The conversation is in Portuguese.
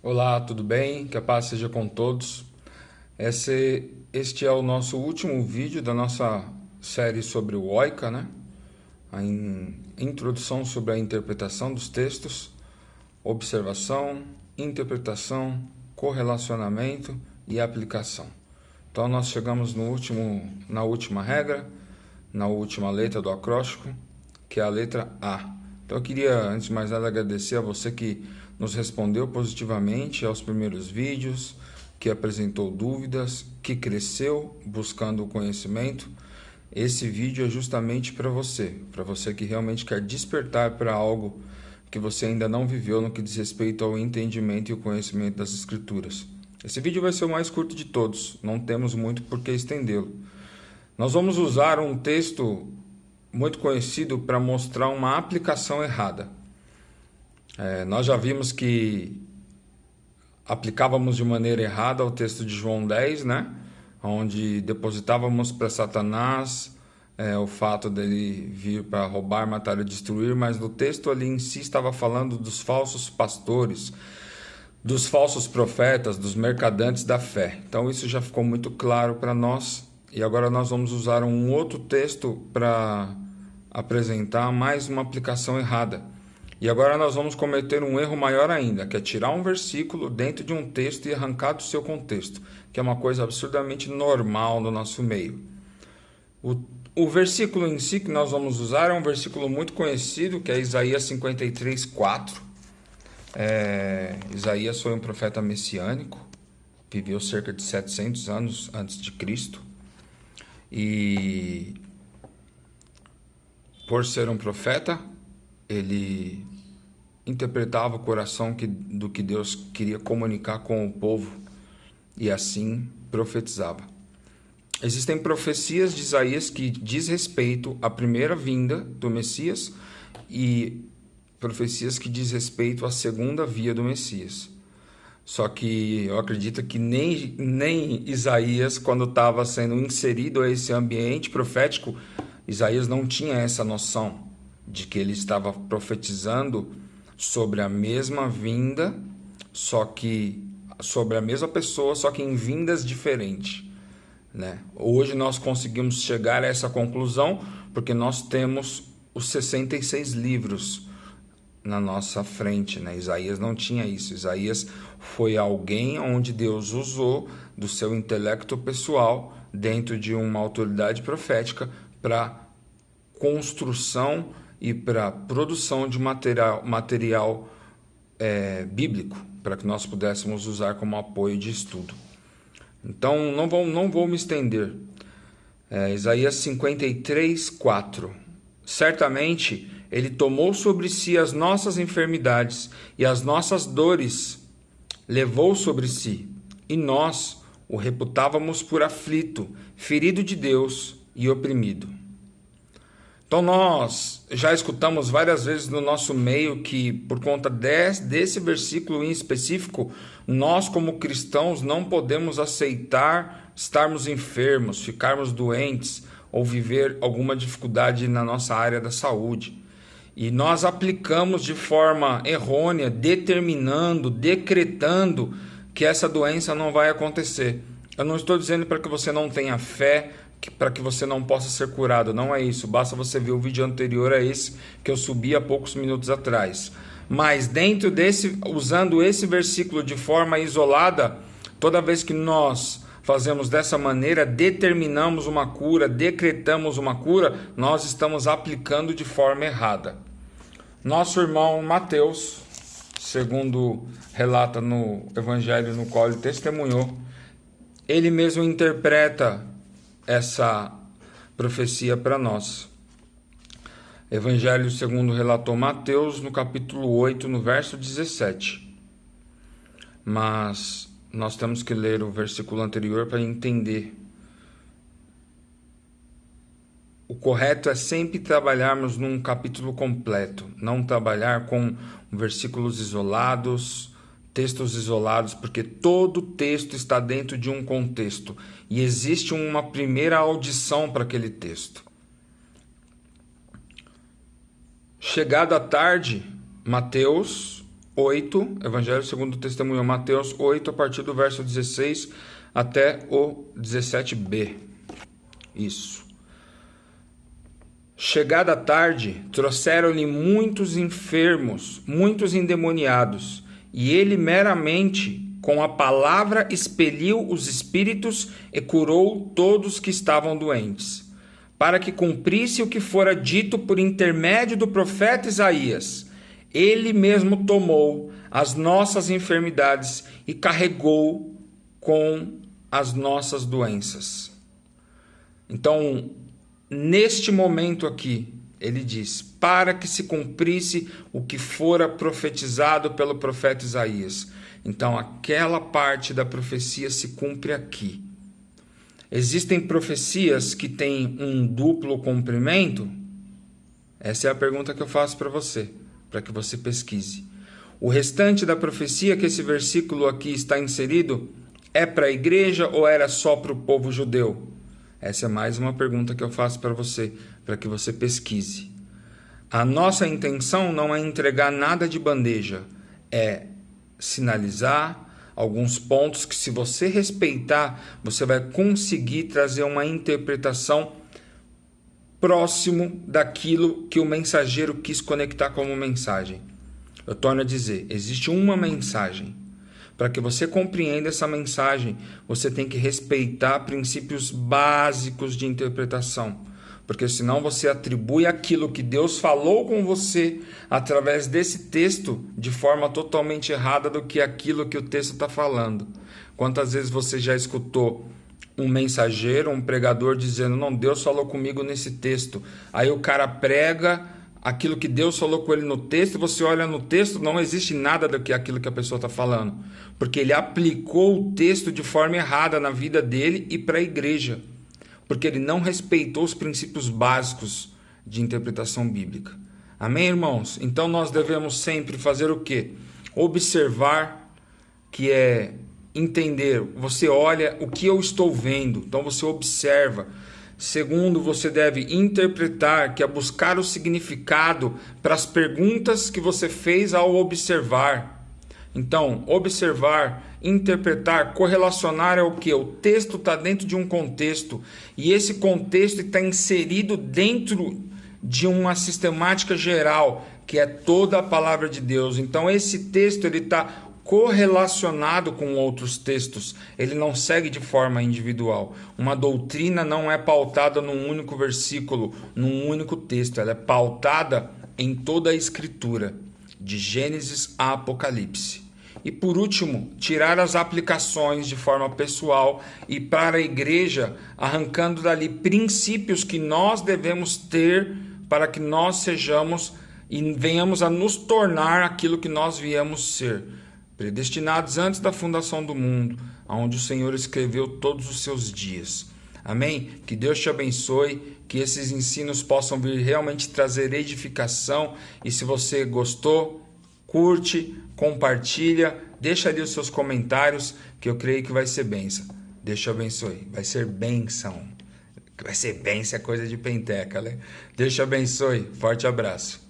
Olá, tudo bem? Que a paz seja com todos. Este é o nosso último vídeo da nossa série sobre o OICA, né? Introdução sobre a interpretação dos textos, observação, interpretação, correlacionamento e aplicação. Então nós chegamos na última regra, na última letra do acróstico, que é a letra A. Então eu queria, antes de mais nada, agradecer a você que nos respondeu positivamente aos primeiros vídeos, que apresentou dúvidas, que cresceu buscando o conhecimento. Esse vídeo é justamente para você que realmente quer despertar para algo que você ainda não viveu no que diz respeito ao entendimento e o conhecimento das Escrituras. Esse vídeo vai ser o mais curto de todos, não temos muito por que estendê-lo. Nós vamos usar um texto muito conhecido para mostrar uma aplicação errada. Nós já vimos que aplicávamos de maneira errada o texto de João 10, né? Onde depositávamos para Satanás o fato dele vir para roubar, matar e destruir, mas no texto ali em si estava falando dos falsos pastores, dos falsos profetas, dos mercadantes da fé. Então isso já ficou muito claro para nós. E agora nós vamos usar um outro texto para apresentar mais uma aplicação errada. E agora nós vamos cometer um erro maior ainda, que é tirar um versículo dentro de um texto e arrancar do seu contexto, que é uma coisa absurdamente normal no nosso meio. O versículo em si que nós vamos usar é um versículo muito conhecido, que é Isaías 53:4. Isaías foi um profeta messiânico, viveu cerca de 700 anos antes de Cristo. E por ser um profeta, ele interpretava o coração do que Deus queria comunicar com o povo e assim profetizava. Existem profecias de Isaías que diz respeito à primeira vinda do Messias e profecias que diz respeito à segunda via do Messias. Só que eu acredito que nem Isaías, quando estava sendo inserido a esse ambiente profético, Isaías não tinha essa noção de que ele estava profetizando sobre a mesma vinda, só que sobre a mesma pessoa, só que em vindas diferentes, né? Hoje nós conseguimos chegar a essa conclusão porque nós temos os 66 livros na nossa frente, né? Isaías não tinha isso. Isaías foi alguém onde Deus usou do seu intelecto pessoal dentro de uma autoridade profética para construção e para produção de material bíblico, para que nós pudéssemos usar como apoio de estudo. Então, não vou me estender. Isaías 53:4. Certamente, ele tomou sobre si as nossas enfermidades e as nossas dores levou sobre si, e nós o reputávamos por aflito, ferido de Deus e oprimido. Então nós já escutamos várias vezes no nosso meio que por conta desse versículo em específico, nós como cristãos não podemos aceitar estarmos enfermos, ficarmos doentes ou viver alguma dificuldade na nossa área da saúde. E nós aplicamos de forma errônea, determinando, decretando que essa doença não vai acontecer. Eu não estou dizendo para que você não tenha fé, para que você não possa ser curado, não é isso, basta você ver o vídeo anterior a esse que eu subi há poucos minutos atrás. Mas usando esse versículo de forma isolada, toda vez que nós fazemos dessa maneira, determinamos uma cura, decretamos uma cura, nós estamos aplicando de forma errada. Nosso irmão Mateus, segundo relata no evangelho no qual ele testemunhou, ele mesmo interpreta essa profecia para nós. Evangelho segundo relatou Mateus, no capítulo 8, no verso 17. Mas nós temos que ler o versículo anterior para entender. O correto é sempre trabalharmos num capítulo completo, não trabalhar com versículos isolados, textos isolados, porque todo texto está dentro de um contexto e existe uma primeira audição para aquele texto. Chegada a tarde, Mateus 8, Evangelho segundo o Testemunho, Mateus 8, a partir do verso 16 até o 17b. Isso. Chegada a tarde, trouxeram-lhe muitos enfermos, muitos endemoniados, e ele meramente, com a palavra, expeliu os espíritos e curou todos que estavam doentes, para que cumprisse o que fora dito por intermédio do profeta Isaías. Ele mesmo tomou as nossas enfermidades e carregou com as nossas doenças. Então, neste momento aqui, ele diz, para que se cumprisse o que fora profetizado pelo profeta Isaías. Então, aquela parte da profecia se cumpre aqui. Existem profecias que têm um duplo cumprimento? Essa é a pergunta que eu faço para que você pesquise. O restante da profecia que esse versículo aqui está inserido é para a igreja ou era só para o povo judeu? Essa é mais uma pergunta que eu faço para que você pesquise. A nossa intenção não é entregar nada de bandeja, é sinalizar alguns pontos que, se você respeitar, você vai conseguir trazer uma interpretação próximo daquilo que o mensageiro quis conectar como mensagem. Eu torno a dizer, existe uma mensagem. Para que você compreenda essa mensagem, você tem que respeitar princípios básicos de interpretação. Porque senão você atribui aquilo que Deus falou com você através desse texto de forma totalmente errada do que aquilo que o texto está falando. Quantas vezes você já escutou um mensageiro, um pregador dizendo, não, Deus falou comigo nesse texto. Aí o cara prega aquilo que Deus falou com ele no texto, você olha no texto, não existe nada do que aquilo que a pessoa está falando. Porque ele aplicou o texto de forma errada na vida dele e para a igreja. Porque ele não respeitou os princípios básicos de interpretação bíblica. Amém, irmãos? Então nós devemos sempre fazer o quê? Observar, que é entender. Você olha o que eu estou vendo, então você observa. Segundo, você deve interpretar, que é buscar o significado para as perguntas que você fez ao observar. Então, observar, interpretar, correlacionar é o que? O texto está dentro de um contexto e esse contexto está inserido dentro de uma sistemática geral, que é toda a palavra de Deus. Então, esse texto está correlacionado com outros textos, ele não segue de forma individual. Uma doutrina não é pautada num único versículo, num único texto, ela é pautada em toda a Escritura, de Gênesis a Apocalipse. E por último, tirar as aplicações de forma pessoal e para a igreja, arrancando dali princípios que nós devemos ter para que nós sejamos e venhamos a nos tornar aquilo que nós viemos ser, predestinados antes da fundação do mundo, onde o Senhor escreveu todos os seus dias. Amém? Que Deus te abençoe, que esses ensinos possam vir realmente trazer edificação. E se você gostou, curte, compartilha, deixa ali os seus comentários, que eu creio que vai ser bênção. Deus te abençoe. Vai ser bênção. Vai ser bênção, é coisa de penteca, né? Deus te abençoe. Forte abraço.